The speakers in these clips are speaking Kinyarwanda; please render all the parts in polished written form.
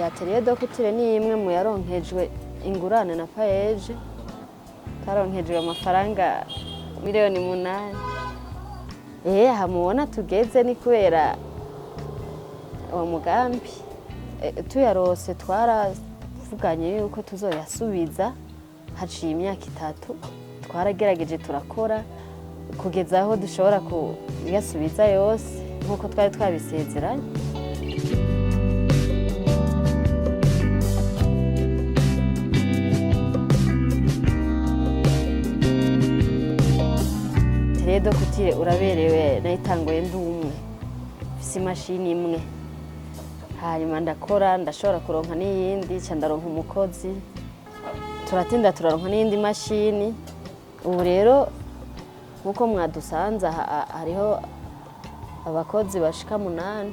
atelier de couture ni imwe mu yaronkejwe Ingurane na Paeej, taronkejwe amafaranga miliyoni 8. Hamubona tugeze ni kubera uwo mugambi tuyarose twaravuganye yuko tuzoyasubiza haciye imyaka 3. Twaragerageje turakora kugeza aho dushobora kuyasubiza yose nk'uko twari twabisezeranye. Atelier de couture uraberewe, nayitanguye ndi umwe, mfise imashini imwe, hanyuma ndakora ndashobora kuronka n'iyindi, ca ndaronka umukozi, turatinda turaronka n'iyindi mashini. Ubu rero nkuko mwadusanze hariho abakozi bashika 8,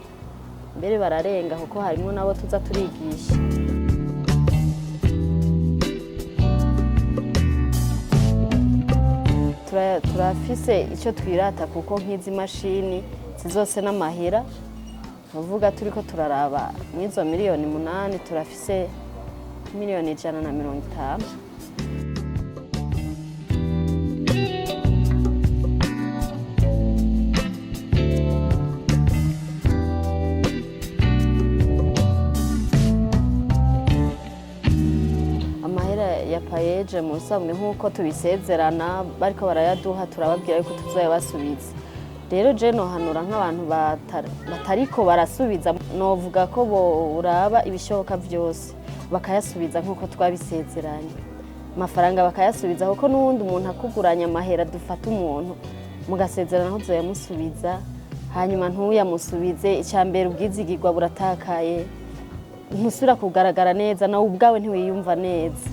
mbere bararenga kuko harimo nabo tuza turigisha. Turafise icyo twirata kuko nk'izi mashini zizose n'amahera, uvuga turiko turaraba mwizo miliyoni 8 turafise miliyoni 150. Ya Paeej mu bisanzwe nk'uko tubisezerana bariko barayaduha turababwira yuko tuzoyabasubiza. Rero je nohanura nk'abantu batariko barasubiza, novuga ko boraba ibishoboka vyose bakayasubiza nk'uko twabisezeranye. Amafaranga bakayasubiza kuko n'uwundi umuntu akuguranya amahera dufata umuntu mugasezerana aho uzoyamusubiza, hanyuma ntuyamusubize, icambere ubwizigirwa buratakaye, ntusubira kugaragara neza, nawe ubwawe ntiwiyumva neza.